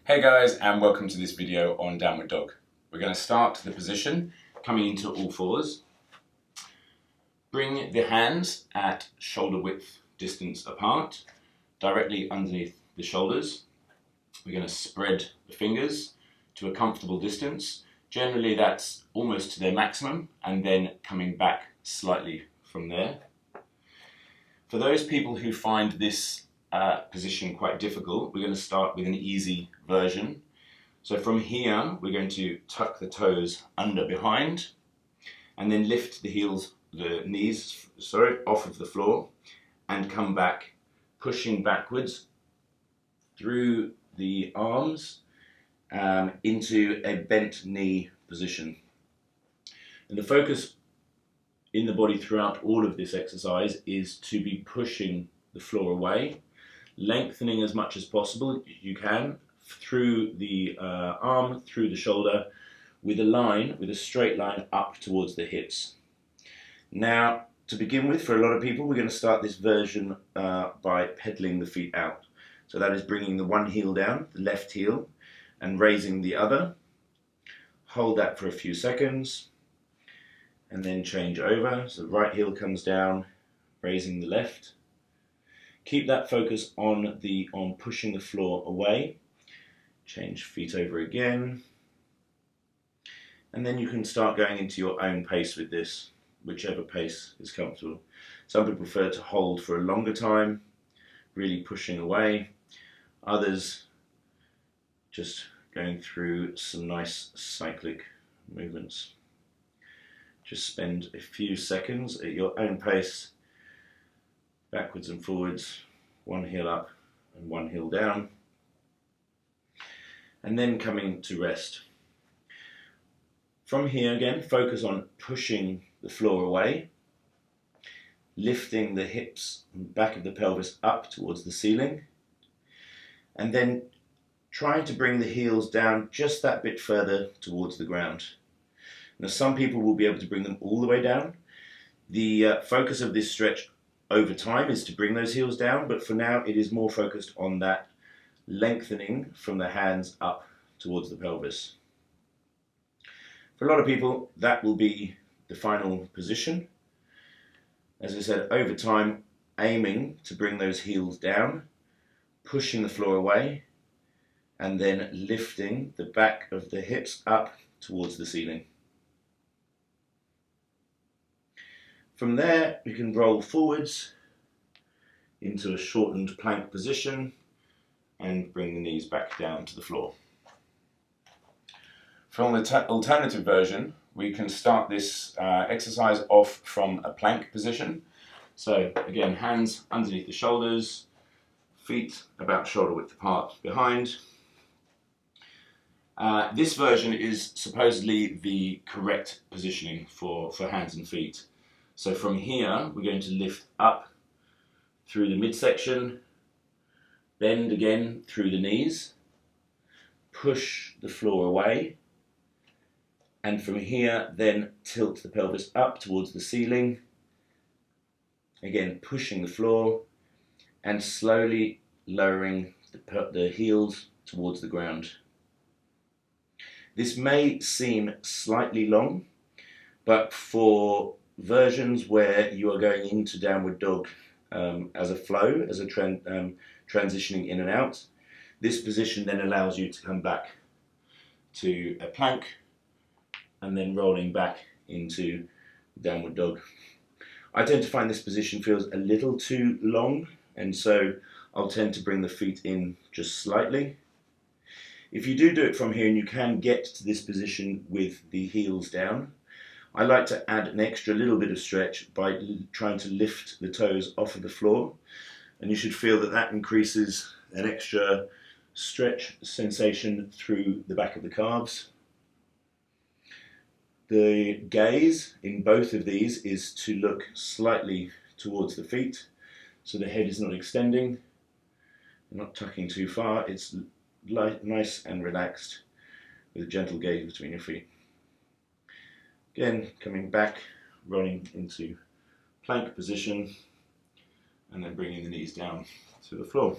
Hey guys, and welcome to this video on Downward Dog. We're going to start the position coming into all fours. Bring the hands at shoulder width distance apart, directly underneath the shoulders. We're going to spread the fingers to a comfortable distance. Generally that's almost to their maximum, and then coming back slightly from there. For those people who find this position quite difficult, we're going to start with an easy version. So from here, we're going to tuck the toes under behind and then lift the knees off of the floor and come back, pushing backwards through the arms into a bent knee position. And the focus in the body throughout all of this exercise is to be pushing the floor away, lengthening as much as possible you can through the arm, through the shoulder, with a straight line up towards the hips. Now, to begin with, for a lot of people, we're going to start this version by pedaling the feet out. So that is bringing the one heel down, the left heel, and raising the other. Hold that for a few seconds, and then change over. So the right heel comes down, raising the left. Keep that focus on pushing the floor away. Change feet over again. And then you can start going into your own pace with this, whichever pace is comfortable. Some people prefer to hold for a longer time, really pushing away. Others just going through some nice cyclic movements. Just spend a few seconds at your own pace, backwards and forwards, one heel up and one heel down, and then coming to rest. From here again, focus on pushing the floor away, lifting the hips and back of the pelvis up towards the ceiling, and then trying to bring the heels down just that bit further towards the ground. Now, some people will be able to bring them all the way down. The focus of this stretch over time is to bring those heels down, but for now it is more focused on that lengthening from the hands up towards the pelvis. For a lot of people, that will be the final position. As I said, over time, aiming to bring those heels down, pushing the floor away, and then lifting the back of the hips up towards the ceiling. From there, we can roll forwards into a shortened plank position and bring the knees back down to the floor. From the alternative version, we can start this exercise off from a plank position. So again, hands underneath the shoulders, feet about shoulder width apart behind. This version is supposedly the correct positioning for hands and feet. So from here, we're going to lift up through the midsection, bend again through the knees, push the floor away, and from here then tilt the pelvis up towards the ceiling, again pushing the floor and slowly lowering the heels towards the ground. This may seem slightly long, but for versions where you are going into downward dog as a flow, as a transitioning in and out, this position then allows you to come back to a plank and then rolling back into downward dog. I tend to find this position feels a little too long, and so I'll tend to bring the feet in just slightly. If you do it from here and you can get to this position with the heels down, I like to add an extra little bit of stretch by trying to lift the toes off of the floor, and you should feel that that increases an extra stretch sensation through the back of the calves. The gaze in both of these is to look slightly towards the feet, so the head is not extending, not tucking too far. It's nice and relaxed with a gentle gaze between your feet. Again, coming back, rolling into plank position, and then bringing the knees down to the floor.